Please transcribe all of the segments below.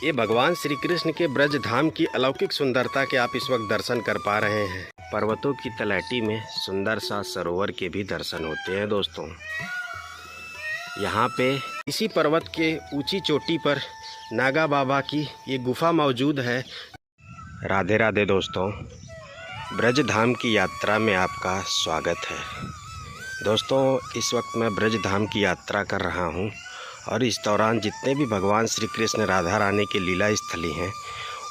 ये भगवान श्री कृष्ण के ब्रज धाम की अलौकिक सुंदरता के आप इस वक्त दर्शन कर पा रहे हैं। पर्वतों की तलहटी में सुंदर सा सरोवर के भी दर्शन होते हैं दोस्तों। यहाँ पे इसी पर्वत के ऊंची चोटी पर नागा बाबा की ये गुफा मौजूद है। राधे राधे दोस्तों, ब्रज धाम की यात्रा में आपका स्वागत है। दोस्तों, इस वक्त मैं ब्रज धाम की यात्रा कर रहा हूँ और इस दौरान जितने भी भगवान श्री कृष्ण राधा रानी के लीला स्थली हैं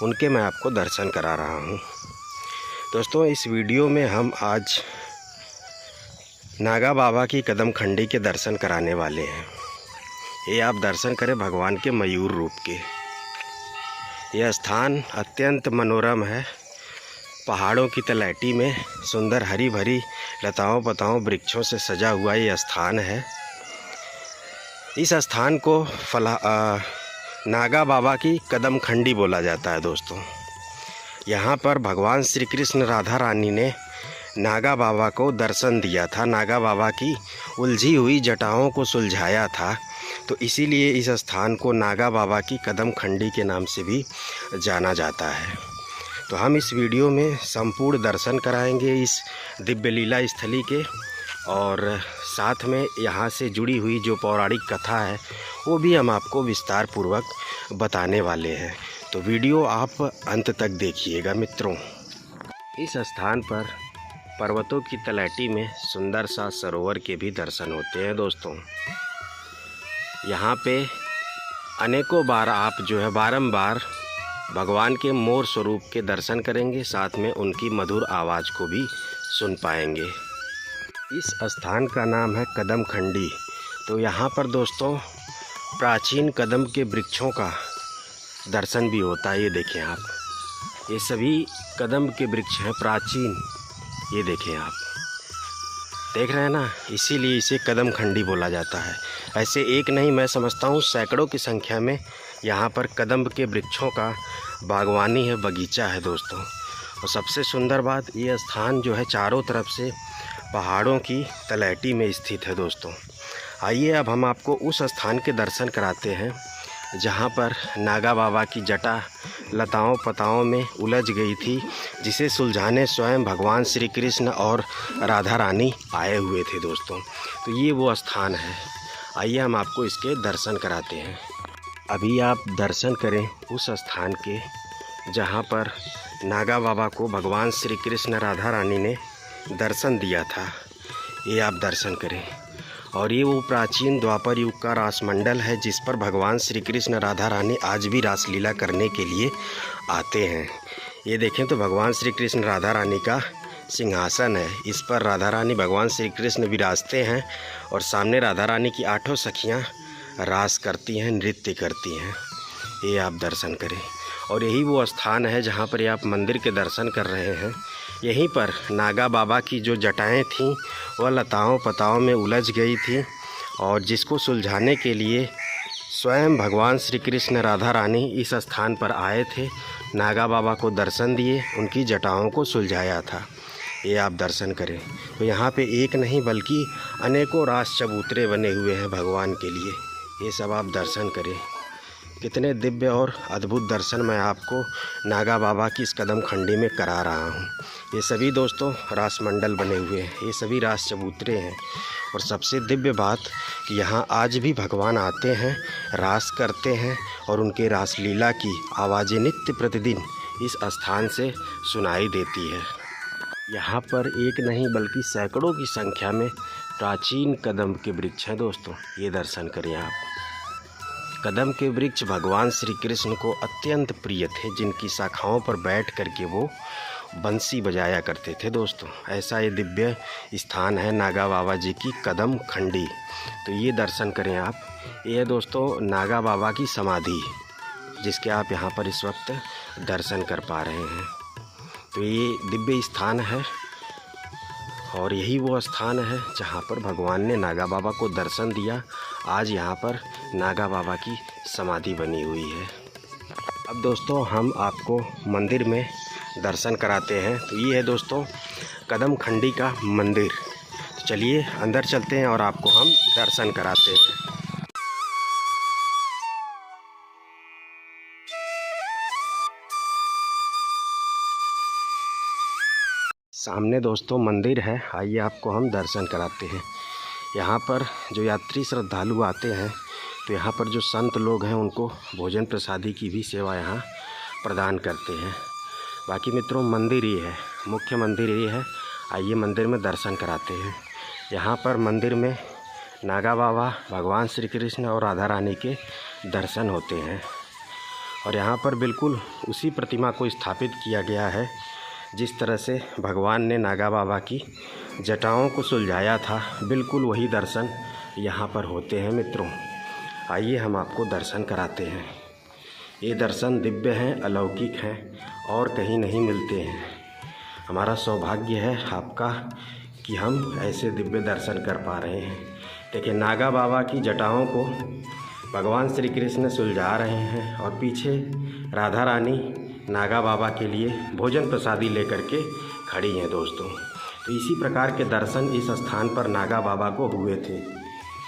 उनके मैं आपको दर्शन करा रहा हूँ। दोस्तों, इस वीडियो में हम आज नागा बाबा की कदम खंडी के दर्शन कराने वाले हैं। ये आप दर्शन करें भगवान के मयूर रूप के। यह स्थान अत्यंत मनोरम है। पहाड़ों की तलहटी में सुंदर हरी भरी लताओं पताओं वृक्षों से सजा हुआ ये स्थान है। इस स्थान को नागा बाबा की कदम खंडी बोला जाता है दोस्तों। यहाँ पर भगवान श्री कृष्ण राधा रानी ने नागा बाबा को दर्शन दिया था, नागा बाबा की उलझी हुई जटाओं को सुलझाया था, तो इसीलिए इस स्थान को नागा बाबा की कदम खंडी के नाम से भी जाना जाता है। तो हम इस वीडियो में संपूर्ण दर्शन कराएंगे इस दिव्य लीला स्थली के, और साथ में यहाँ से जुड़ी हुई जो पौराणिक कथा है वो भी हम आपको विस्तार पूर्वक बताने वाले हैं। तो वीडियो आप अंत तक देखिएगा मित्रों। इस स्थान पर पर्वतों की तलहटी में सुंदर सा सरोवर के भी दर्शन होते हैं दोस्तों। यहाँ पे अनेकों बार आप जो है बारंबार भगवान के मोर स्वरूप के दर्शन करेंगे, साथ में उनकी मधुर आवाज़ को भी सुन पाएंगे। इस स्थान का नाम है कदम खंडी। तो यहाँ पर दोस्तों प्राचीन कदम के वृक्षों का दर्शन भी होता है। ये देखें आप, ये सभी कदम के वृक्ष हैं प्राचीन। ये देखें आप, देख रहे हैं ना, इसीलिए इसे कदम खंडी बोला जाता है। ऐसे एक नहीं, मैं समझता हूँ सैकड़ों की संख्या में यहाँ पर कदम के वृक्षों का बागवानी है, बगीचा है दोस्तों। और सबसे सुंदर बात, ये स्थान जो है चारों तरफ से पहाड़ों की तलहटी में स्थित है दोस्तों। आइए अब हम आपको उस स्थान के दर्शन कराते हैं जहाँ पर नागा बाबा की जटा लताओं पताओं में उलझ गई थी, जिसे सुलझाने स्वयं भगवान श्री कृष्ण और राधा रानी आए हुए थे दोस्तों। तो ये वो स्थान है। आइए हम आपको इसके दर्शन कराते हैं। अभी आप दर्शन करें उस स्थान के जहाँ पर नागा बाबा को भगवान श्री कृष्ण राधा रानी ने दर्शन दिया था। ये आप दर्शन करें। और ये वो प्राचीन द्वापर युग का रासमंडल है जिस पर भगवान श्री कृष्ण राधा रानी आज भी रासलीला करने के लिए आते हैं। ये देखें तो भगवान श्री कृष्ण राधा रानी का सिंहासन है। इस पर राधा रानी भगवान श्री कृष्ण विराजते हैं और सामने राधा रानी की 8 सखियाँ रास करती हैं, नृत्य करती हैं। ये आप दर्शन करें। और यही वो स्थान है जहाँ पर आप मंदिर के दर्शन कर रहे हैं। यहीं पर नागा बाबा की जो जटाएं थीं वह लताओं पताओं में उलझ गई थी, और जिसको सुलझाने के लिए स्वयं भगवान श्री कृष्ण राधा रानी इस स्थान पर आए थे, नागा बाबा को दर्शन दिए, उनकी जटाओं को सुलझाया था। ये आप दर्शन करें। तो यहाँ पे एक नहीं बल्कि अनेकों रास चबूतरे बने हुए हैं भगवान के लिए। ये सब आप दर्शन करें। कितने दिव्य और अद्भुत दर्शन मैं आपको नागा बाबा की इस कदम खंडी में करा रहा हूँ। ये सभी दोस्तों रासमंडल बने हुए हैं, ये सभी रास चबूतरे हैं। और सबसे दिव्य बात कि यहाँ आज भी भगवान आते हैं, रास करते हैं, और उनके रासलीला की आवाज़ें नित्य प्रतिदिन इस स्थान से सुनाई देती है। यहाँ पर एक नहीं बल्कि सैकड़ों की संख्या में प्राचीन कदम के वृक्ष हैं दोस्तों। ये दर्शन करें आप। कदम के वृक्ष भगवान श्री कृष्ण को अत्यंत प्रिय थे, जिनकी शाखाओं पर बैठ करके वो बंसी बजाया करते थे दोस्तों। ऐसा ये दिव्य स्थान है नागा बाबा जी की कदम खंडी। तो ये दर्शन करें आप। ये दोस्तों नागा बाबा की समाधि, जिसके आप यहाँ पर इस वक्त दर्शन कर पा रहे हैं। तो ये दिव्य स्थान है, और यही वो स्थान है जहाँ पर भगवान ने नागा बाबा को दर्शन दिया। आज यहाँ पर नागा बाबा की समाधि बनी हुई है। अब दोस्तों हम आपको मंदिर में दर्शन कराते हैं। तो ये है दोस्तों कदम खंडी का मंदिर। तो चलिए अंदर चलते हैं और आपको हम दर्शन कराते हैं। सामने दोस्तों मंदिर है, आइए आपको हम दर्शन कराते हैं। यहाँ पर जो यात्री श्रद्धालु आते हैं तो यहाँ पर जो संत लोग हैं उनको भोजन प्रसादी की भी सेवा यहाँ प्रदान करते हैं। बाकी मित्रों मंदिर ये है, मुख्य मंदिर ये है। आइए मंदिर में दर्शन कराते हैं। यहाँ पर मंदिर में नागा बाबा, भगवान श्री कृष्ण और राधा रानी के दर्शन होते हैं। और यहाँ पर बिल्कुल उसी प्रतिमा को स्थापित किया गया है जिस तरह से भगवान ने नागा बाबा की जटाओं को सुलझाया था, बिल्कुल वही दर्शन यहाँ पर होते हैं मित्रों। आइए हम आपको दर्शन कराते हैं। ये दर्शन दिव्य हैं, अलौकिक हैं और कहीं नहीं मिलते हैं। हमारा सौभाग्य है आपका कि हम ऐसे दिव्य दर्शन कर पा रहे हैं। देखिए नागा बाबा की जटाओं को भगवान श्री कृष्ण सुलझा रहे हैं और पीछे राधा रानी नागा बाबा के लिए भोजन प्रसादी लेकर के खड़ी हैं दोस्तों। तो इसी प्रकार के दर्शन इस स्थान पर नागा बाबा को हुए थे।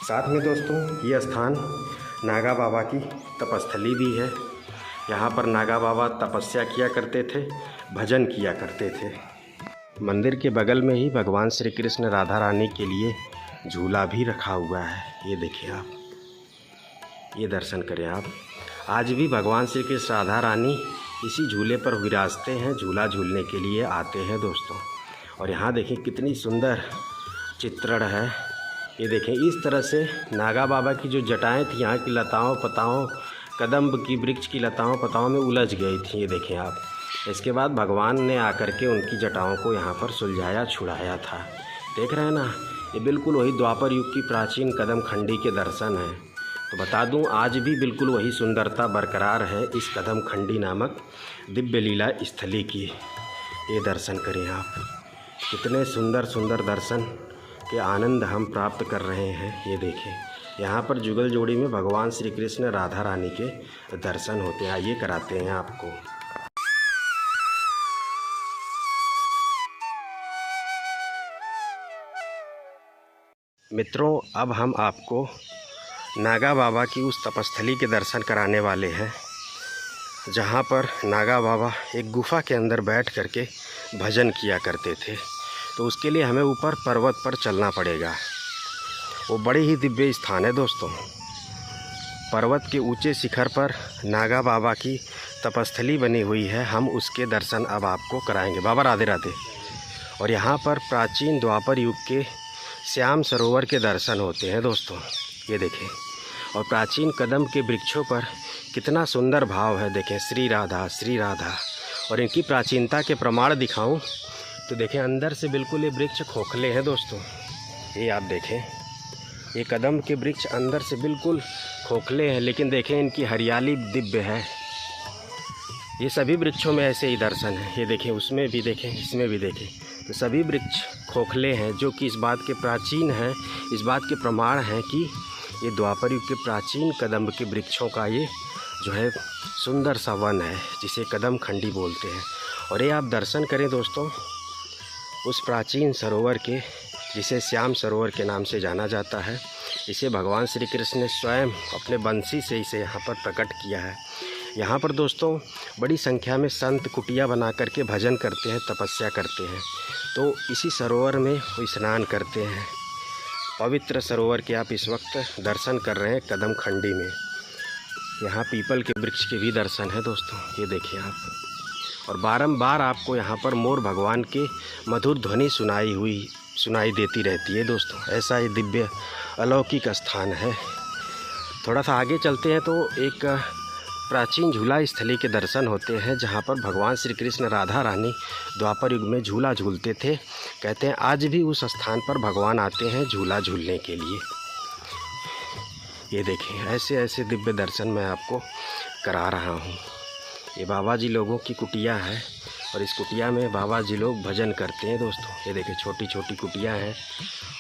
साथ में दोस्तों ये स्थान नागा बाबा की तपस्थली भी है। यहाँ पर नागा बाबा तपस्या किया करते थे, भजन किया करते थे। मंदिर के बगल में ही भगवान श्री कृष्ण राधा रानी के लिए झूला भी रखा हुआ है। ये देखिए आप, ये दर्शन करें आप। आज भी भगवान श्री कृष्ण राधा रानी इसी झूले पर विराजते हैं, झूला झूलने के लिए आते हैं दोस्तों। और यहाँ देखें कितनी सुंदर चित्रण है। ये देखें इस तरह से नागा बाबा की जो जटाएं थी यहाँ की लताओं पताओं, कदम्ब की वृक्ष की लताओं पताओं में उलझ गई थी। ये देखें आप। इसके बाद भगवान ने आकर के उनकी जटाओं को यहाँ पर सुलझाया, छुड़ाया था। देख रहे हैं ना, ये बिल्कुल वही द्वापर युग की प्राचीन कदम खंडी के दर्शन हैं। तो बता दूं आज भी बिल्कुल वही सुंदरता बरकरार है इस कदम खंडी नामक दिव्य लीला स्थली की। ये दर्शन करें आप, कितने सुंदर सुंदर दर्शन के आनंद हम प्राप्त कर रहे हैं। ये देखें यहाँ पर जुगल जोड़ी में भगवान श्री कृष्ण राधा रानी के दर्शन होते हैं। आइए कराते हैं आपको। मित्रों अब हम आपको नागा बाबा की उस तपस्थली के दर्शन कराने वाले हैं जहाँ पर नागा बाबा एक गुफा के अंदर बैठ करके भजन किया करते थे। तो उसके लिए हमें ऊपर पर्वत पर चलना पड़ेगा। वो बड़े ही दिव्य स्थान है दोस्तों। पर्वत के ऊंचे शिखर पर नागा बाबा की तपस्थली बनी हुई है। हम उसके दर्शन अब आपको कराएंगे। बाबा राधे राधे। और यहाँ पर प्राचीन द्वापर युग के श्याम सरोवर के दर्शन होते हैं दोस्तों। ये देखें, और प्राचीन कदम के वृक्षों पर कितना सुंदर भाव है। देखें श्री राधा श्री राधा। और इनकी प्राचीनता के प्रमाण दिखाऊं तो देखें अंदर से बिल्कुल ये वृक्ष खोखले हैं दोस्तों। ये आप देखें, ये कदम के वृक्ष अंदर से बिल्कुल खोखले हैं, लेकिन देखें इनकी हरियाली दिव्य है। ये सभी वृक्षों में ऐसे ही दर्शन है। ये देखें, उसमें भी देखें, इसमें भी देखें, तो सभी वृक्ष खोखले हैं, जो कि इस बात के प्राचीन हैं, इस बात के प्रमाण हैं कि ये द्वापर युग के प्राचीन कदम के वृक्षों का ये जो है सुंदर सा वन है जिसे कदम खंडी बोलते हैं। और ये आप दर्शन करें दोस्तों उस प्राचीन सरोवर के, जिसे श्याम सरोवर के नाम से जाना जाता है। इसे भगवान श्री कृष्ण ने स्वयं अपने बंसी से इसे यहाँ पर प्रकट किया है। यहाँ पर दोस्तों बड़ी संख्या में संत कुटिया बना करके भजन करते हैं, तपस्या करते हैं। तो इसी सरोवर में वो स्नान करते हैं। पवित्र सरोवर के आप इस वक्त दर्शन कर रहे हैं कदम खंडी में। यहाँ पीपल के वृक्ष के भी दर्शन है दोस्तों। ये देखिए आप। और बारंबार आपको यहाँ पर मोर भगवान के मधुर ध्वनि सुनाई देती रहती है दोस्तों। ऐसा ये दिव्य अलौकिक स्थान है। थोड़ा सा आगे चलते हैं तो एक प्राचीन झूला स्थली के दर्शन होते हैं जहाँ पर भगवान श्री कृष्ण राधा रानी द्वापर युग में झूला झूलते थे। कहते हैं आज भी उस स्थान पर भगवान आते हैं झूला झूलने के लिए। ये देखें ऐसे ऐसे दिव्य दर्शन मैं आपको करा रहा हूँ। ये बाबा जी लोगों की कुटिया है और इस कुटिया में बाबा जी लोग भजन करते हैं दोस्तों। ये देखें छोटी छोटी कुटिया हैं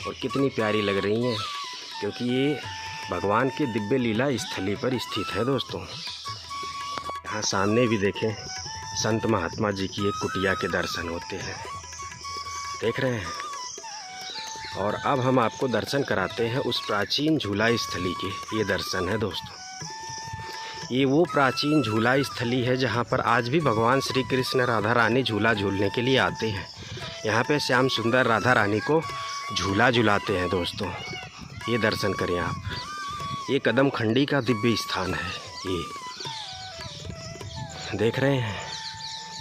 और कितनी प्यारी लग रही हैं, क्योंकि ये भगवान के दिव्य लीला स्थली पर स्थित है दोस्तों। यहाँ सामने भी देखें संत महात्मा जी की एक कुटिया के दर्शन होते हैं, देख रहे हैं। और अब हम आपको दर्शन कराते हैं उस प्राचीन झूला स्थली के। ये दर्शन है दोस्तों। ये वो प्राचीन झूला स्थली है जहाँ पर आज भी भगवान श्री कृष्ण राधा रानी झूला झूलने के लिए आते हैं। यहाँ पे श्याम सुंदर राधा रानी को झूला झुलाते हैं दोस्तों। ये दर्शन करें आप, ये कदम खंडी का दिव्य स्थान है। ये देख रहे हैं,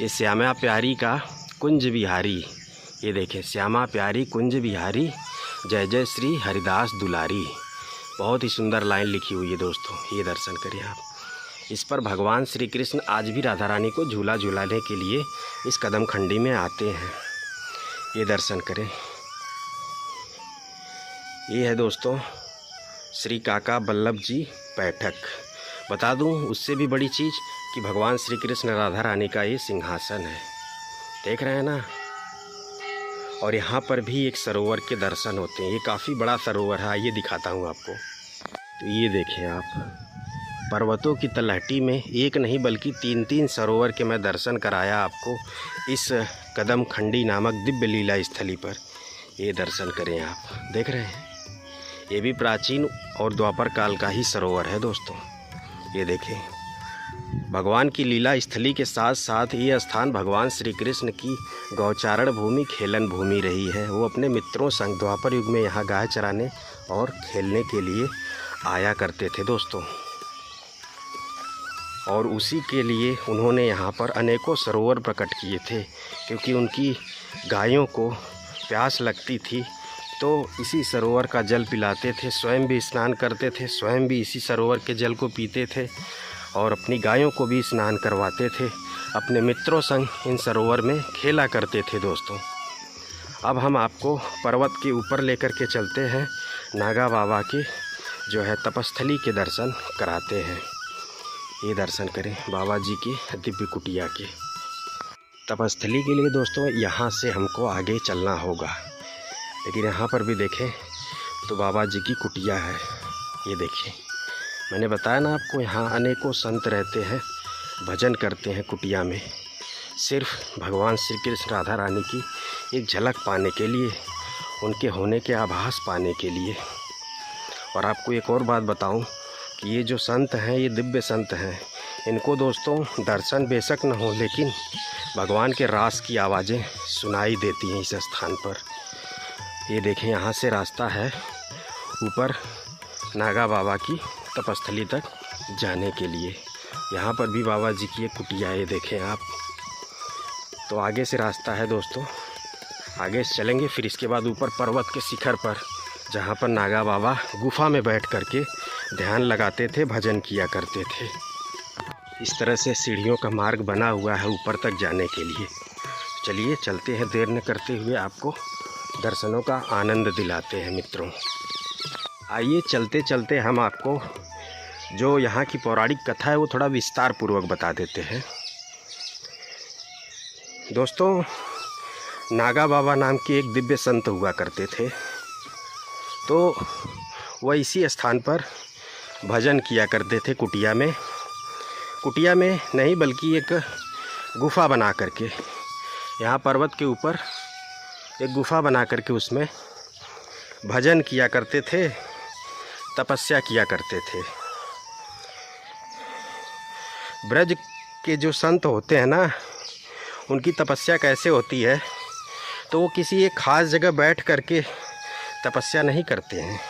ये श्यामा प्यारी का कुंज बिहारी। ये देखें, श्यामा प्यारी कुंज बिहारी, जय जय श्री हरिदास दुलारी। बहुत ही सुंदर लाइन लिखी हुई है दोस्तों। ये दर्शन करिए आप। इस पर भगवान श्री कृष्ण आज भी राधा रानी को झूला झूलाने के लिए इस कदम खंडी में आते हैं। ये दर्शन करें। ये है दोस्तों श्री काका बल्लभ जी पैठक। बता दूं उससे भी बड़ी चीज़ कि भगवान श्री कृष्ण राधा रानी का ये सिंहासन है। देख रहे हैं ना। और यहाँ पर भी एक सरोवर के दर्शन होते हैं। ये काफ़ी बड़ा सरोवर है, ये दिखाता हूँ आपको। तो ये देखें आप, पर्वतों की तलहटी में एक नहीं बल्कि 3-3 सरोवर के मैं दर्शन कराया आपको इस कदम खंडी नामक दिव्य लीला स्थली पर। ये दर्शन करें आप। देख रहे हैं, ये भी प्राचीन और द्वापर काल का ही सरोवर है दोस्तों। ये देखें, भगवान की लीला स्थली के साथ साथ ये स्थान भगवान श्री कृष्ण की गौचारण भूमि, खेलन भूमि रही है। वो अपने मित्रों संग द्वापर युग में यहाँ गाय चराने और खेलने के लिए आया करते थे दोस्तों। और उसी के लिए उन्होंने यहाँ पर अनेकों सरोवर प्रकट किए थे, क्योंकि उनकी गायों को प्यास लगती थी तो इसी सरोवर का जल पिलाते थे। स्वयं भी स्नान करते थे, स्वयं भी इसी सरोवर के जल को पीते थे और अपनी गायों को भी स्नान करवाते थे। अपने मित्रों संग इन सरोवर में खेला करते थे दोस्तों। अब हम आपको पर्वत के ऊपर लेकर के चलते हैं, नागा बाबा के जो है तपस्थली के दर्शन कराते हैं। ये दर्शन करें बाबा जी की दिव्य कुटिया के। तपस्थली के लिए दोस्तों यहाँ से हमको आगे चलना होगा, लेकिन यहाँ पर भी देखें तो बाबा जी की कुटिया है। ये देखिए, मैंने बताया ना आपको, यहाँ अनेकों संत रहते हैं, भजन करते हैं कुटिया में, सिर्फ भगवान श्री कृष्ण राधा रानी की एक झलक पाने के लिए, उनके होने के आभास पाने के लिए। और आपको एक और बात बताऊं कि ये जो संत हैं, ये दिव्य संत हैं। इनको दोस्तों दर्शन बेशक न हो, लेकिन भगवान के रास की आवाज़ें सुनाई देती हैं इस स्थान पर। ये देखें, यहाँ से रास्ता है ऊपर नागा बाबा की तपस्थली तक जाने के लिए। यहाँ पर भी बाबा जी की एक कुटिया है, ये देखें आप। तो आगे से रास्ता है दोस्तों, आगे से चलेंगे। फिर इसके बाद ऊपर पर्वत के शिखर पर, जहाँ पर नागा बाबा गुफा में बैठ करके ध्यान लगाते थे, भजन किया करते थे। इस तरह से सीढ़ियों का मार्ग बना हुआ है ऊपर तक जाने के लिए। चलिए चलते हैं, देर न करते हुए आपको दर्शनों का आनंद दिलाते हैं मित्रों। आइए चलते चलते हम आपको जो यहाँ की पौराणिक कथा है वो थोड़ा विस्तार पूर्वक बता देते हैं दोस्तों। नागा बाबा नाम के एक दिव्य संत हुआ करते थे, तो वह इसी स्थान पर भजन किया करते थे कुटिया में। कुटिया में नहीं बल्कि एक गुफा बना करके, यहाँ पर्वत के ऊपर एक गुफा बना करके उसमें भजन किया करते थे, तपस्या किया करते थे। ब्रज के जो संत होते हैं ना, उनकी तपस्या कैसे होती है, तो वो किसी एक ख़ास जगह बैठ करके तपस्या नहीं करते हैं।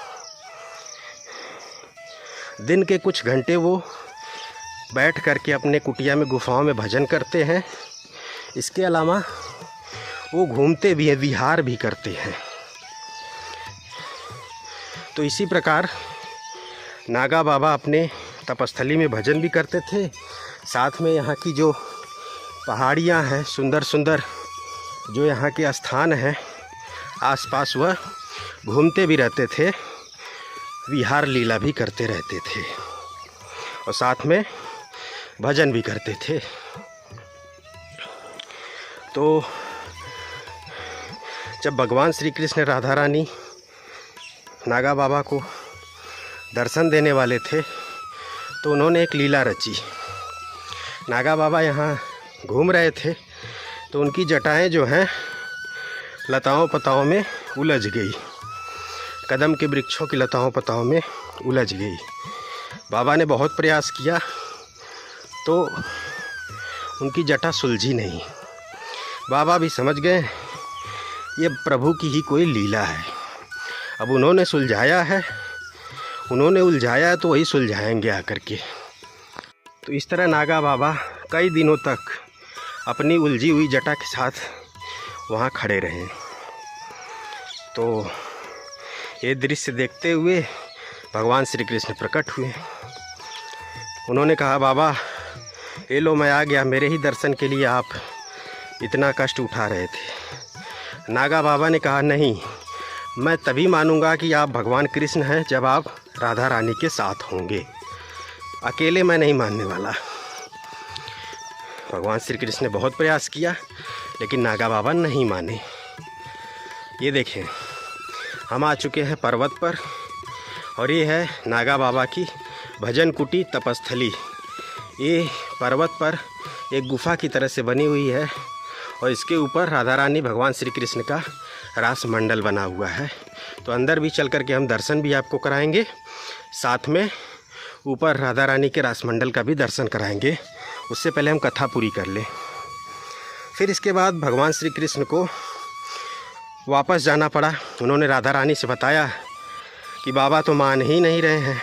दिन के कुछ घंटे वो बैठ करके अपने कुटिया में गुफाओं में भजन करते हैं। इसके अलावा वो घूमते भी हैं, विहार भी करते हैं। तो इसी प्रकार नागा बाबा अपने तपस्थली में भजन भी करते थे, साथ में यहाँ की जो पहाड़ियाँ हैं, सुंदर सुंदर जो यहाँ के स्थान हैं आसपास, वह घूमते भी रहते थे, विहार लीला भी करते रहते थे और साथ में भजन भी करते थे। तो जब भगवान श्री कृष्ण राधा रानी नागा बाबा को दर्शन देने वाले थे, तो उन्होंने एक लीला रची। नागा बाबा यहाँ घूम रहे थे, तो उनकी जटाएं जो हैं लताओं पताओं में उलझ गई, कदम के वृक्षों की लताओं पताओं में उलझ गई। बाबा ने बहुत प्रयास किया तो उनकी जटा सुलझी नहीं। बाबा भी समझ गए ये प्रभु की ही कोई लीला है। अब उन्होंने सुलझाया है, उन्होंने उलझाया है तो वही सुलझाएंगे आकर के। तो इस तरह नागा बाबा कई दिनों तक अपनी उलझी हुई जटा के साथ वहाँ खड़े रहे। तो ये दृश्य देखते हुए भगवान श्री कृष्ण प्रकट हुए। उन्होंने कहा, बाबा ये लो मैं आ गया, मेरे ही दर्शन के लिए आप इतना कष्ट उठा रहे थे। नागा बाबा ने कहा, नहीं, मैं तभी मानूंगा कि आप भगवान कृष्ण हैं जब आप राधा रानी के साथ होंगे, अकेले मैं नहीं मानने वाला। भगवान श्री कृष्ण ने बहुत प्रयास किया लेकिन नागा बाबा नहीं माने। ये देखें, हम आ चुके हैं पर्वत पर और ये है नागा बाबा की भजन कुटी तपस्थली। ये पर्वत पर एक गुफा की तरह से बनी हुई है और इसके ऊपर राधा रानी भगवान श्री कृष्ण का रास मंडल बना हुआ है। तो अंदर भी चल कर के हम दर्शन भी आपको कराएंगे, साथ में ऊपर राधा रानी के रास मंडल का भी दर्शन कराएंगे। उससे पहले हम कथा पूरी कर लें। फिर इसके बाद भगवान श्री कृष्ण को वापस जाना पड़ा। उन्होंने राधा रानी से बताया कि बाबा तो मान ही नहीं रहे हैं,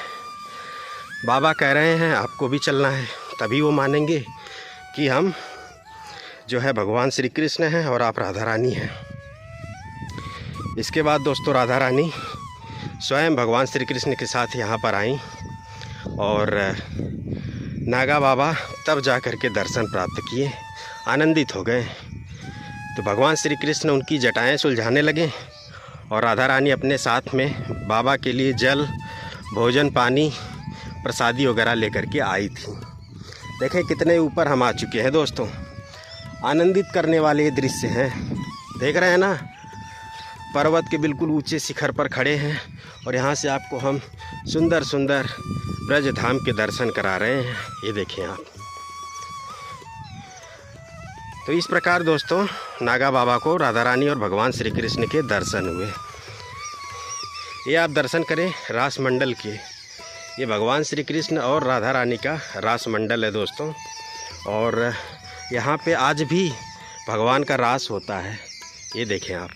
बाबा कह रहे हैं आपको भी चलना है, तभी वो मानेंगे कि हम जो है भगवान श्री कृष्ण हैं और आप राधा रानी हैं। इसके बाद दोस्तों राधा रानी स्वयं भगवान श्री कृष्ण के साथ यहाँ पर आईं और नागा बाबा तब जा कर के दर्शन प्राप्त किए, आनंदित हो गए। तो भगवान श्री कृष्ण उनकी जटाएं सुलझाने लगे और राधा रानी अपने साथ में बाबा के लिए जल, भोजन, पानी, प्रसादी वगैरह लेकर के आई थी। देखें कितने ऊपर हम आ चुके हैं दोस्तों, आनंदित करने वाले ये दृश्य हैं। देख रहे हैं ना, पर्वत के बिल्कुल ऊंचे शिखर पर खड़े हैं और यहाँ से आपको हम सुंदर सुंदर ब्रज धाम के दर्शन करा रहे हैं। ये देखें आप। तो इस प्रकार दोस्तों नागा बाबा को राधा रानी और भगवान श्री कृष्ण के दर्शन हुए। ये आप दर्शन करें रास मंडल के। ये भगवान श्री कृष्ण और राधा रानी का रास मंडल है दोस्तों, और यहाँ पे आज भी भगवान का रास होता है। ये देखें आप,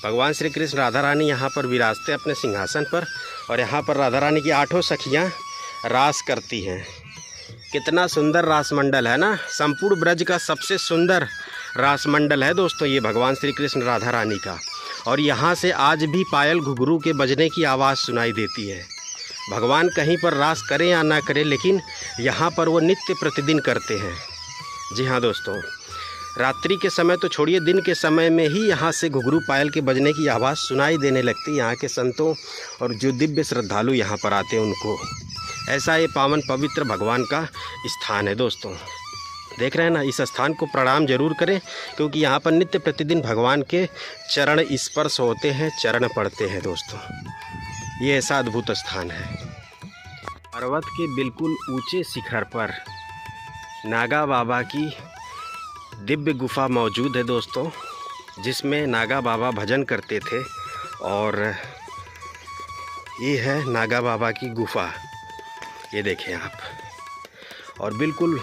भगवान श्री कृष्ण राधा रानी यहाँ पर विराजते अपने सिंहासन पर और यहाँ पर राधा रानी की 8 सखियाँ रास करती हैं। कितना सुंदर रास मंडल है ना, संपूर्ण ब्रज का सबसे सुंदर रास मंडल है दोस्तों ये भगवान श्री कृष्ण राधा रानी का। और यहाँ से आज भी पायल घुघरू के बजने की आवाज़ सुनाई देती है। भगवान कहीं पर रास करें या ना करें, लेकिन यहाँ पर वो नित्य प्रतिदिन करते हैं। जी हाँ दोस्तों, रात्रि के समय तो छोड़िए, दिन के समय में ही यहाँ से घुघरू पायल के बजने की आवाज़ सुनाई देने लगती है यहाँ के संतों और जो दिव्य श्रद्धालु यहाँ पर आते हैं उनको। ऐसा ये पावन पवित्र भगवान का स्थान है दोस्तों। देख रहे हैं ना, इस स्थान को प्रणाम जरूर करें क्योंकि यहाँ पर नित्य प्रतिदिन भगवान के चरण स्पर्श होते हैं, चरण पड़ते हैं दोस्तों। ये ऐसा अद्भुत स्थान है। पर्वत के बिल्कुल ऊंचे शिखर पर नागा बाबा की दिव्य गुफा मौजूद है दोस्तों, जिसमें नागा बाबा भजन करते थे। और ये है नागा बाबा की गुफा, ये देखें आप। और बिल्कुल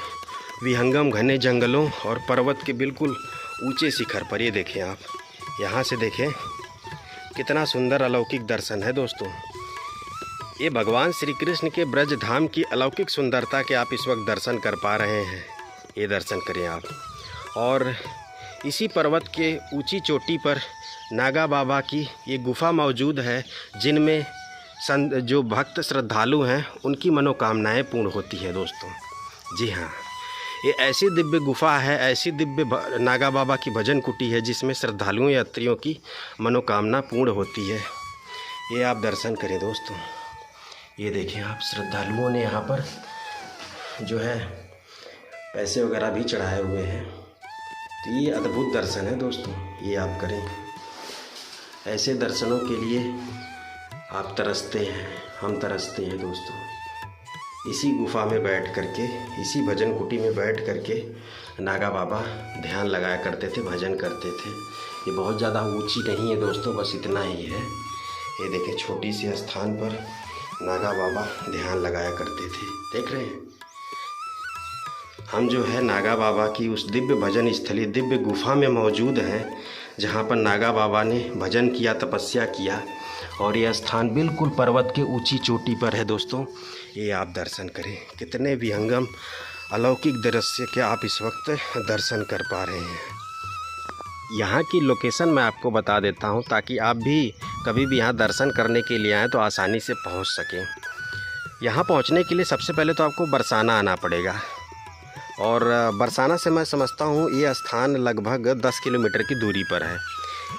विहंगम घने जंगलों और पर्वत के बिल्कुल ऊंचे शिखर पर ये देखें आप। यहाँ से देखें कितना सुंदर अलौकिक दर्शन है दोस्तों। ये भगवान श्री कृष्ण के ब्रज धाम की अलौकिक सुंदरता के आप इस वक्त दर्शन कर पा रहे हैं। ये दर्शन करें आप। और इसी पर्वत के ऊंची चोटी पर नागा बाबा की ये गुफा मौजूद है, जिनमें जो भक्त श्रद्धालु हैं उनकी मनोकामनाएं पूर्ण होती हैं दोस्तों। जी हाँ, ये ऐसी दिव्य गुफा है, ऐसी दिव्य नागा बाबा की भजन कुटी है जिसमें श्रद्धालुओं यात्रियों की मनोकामना पूर्ण होती है। ये आप दर्शन करें दोस्तों। ये देखें आप, श्रद्धालुओं ने यहाँ पर जो है पैसे वगैरह भी चढ़ाए हुए हैं। तो ये अद्भुत दर्शन है दोस्तों, ये आप करें। ऐसे दर्शनों के लिए आप तरसते हैं, हम तरसते हैं दोस्तों। इसी गुफा में बैठ करके, इसी भजन कुटी में बैठ करके नागा बाबा ध्यान लगाया करते थे, भजन करते थे। ये बहुत ज़्यादा ऊंची नहीं है दोस्तों, बस इतना ही है। ये देखें, छोटी सी स्थान पर नागा बाबा ध्यान लगाया करते थे। देख रहे हैं, हम जो है नागा बाबा की उस दिव्य भजन स्थली, दिव्य गुफा में मौजूद हैं, जहाँ पर नागा बाबा ने भजन किया, तपस्या किया। और यह स्थान बिल्कुल पर्वत के ऊंची चोटी पर है दोस्तों। ये आप दर्शन करें, कितने विहंगम अलौकिक दृश्य के आप इस वक्त दर्शन कर पा रहे हैं। यहाँ की लोकेशन मैं आपको बता देता हूँ ताकि आप भी कभी भी यहाँ दर्शन करने के लिए आएँ तो आसानी से पहुँच सकें। यहाँ पहुँचने के लिए सबसे पहले तो आपको बरसाना आना पड़ेगा, और बरसाना से मैं समझता हूँ ये स्थान लगभग 10 किलोमीटर की दूरी पर है।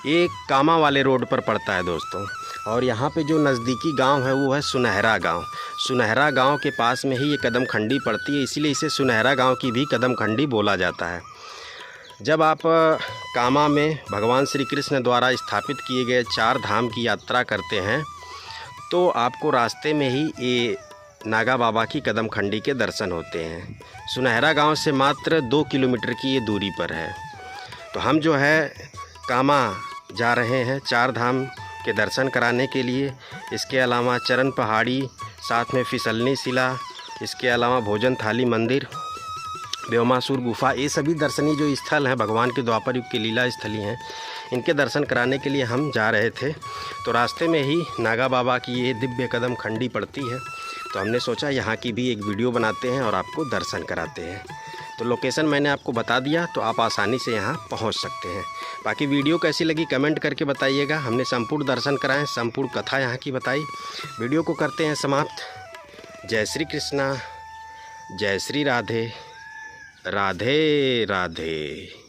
ये कामा वाले रोड पर पड़ता है दोस्तों। और यहाँ पे जो नज़दीकी गांव है वो है सुनहरा गांव। सुनहरा गांव के पास में ही ये कदम खंडी पड़ती है, इसीलिए इसे सुनहरा गांव की भी कदम खंडी बोला जाता है। जब आप कामा में भगवान श्री कृष्ण द्वारा स्थापित किए गए 4 धाम की यात्रा करते हैं तो आपको रास्ते में ही ये नागा बाबा की कदम खंडी के दर्शन होते हैं। सुनहरा गांव से मात्र 2 किलोमीटर की ये दूरी पर है। तो हम जो है कामा जा रहे हैं 4 धाम के दर्शन कराने के लिए। इसके अलावा चरण पहाड़ी, साथ में फिसलनी शिला, इसके अलावा भोजन थाली मंदिर, व्योमासुर गुफा, ये सभी दर्शनीय जो स्थल हैं भगवान के द्वापर युग की लीला स्थली हैं, इनके दर्शन कराने के लिए हम जा रहे थे। तो रास्ते में ही नागा बाबा की ये दिव्य कदम खंडी पड़ती है, तो हमने सोचा यहाँ की भी एक वीडियो बनाते हैं और आपको दर्शन कराते हैं। तो लोकेशन मैंने आपको बता दिया, तो आप आसानी से यहाँ पहुँच सकते हैं। बाकी वीडियो कैसी लगी कमेंट करके बताइएगा। हमने संपूर्ण दर्शन कराएं, संपूर्ण कथा यहाँ की बताई। वीडियो को करते हैं समाप्त। जय श्री कृष्णा, जय श्री राधे, राधे राधे।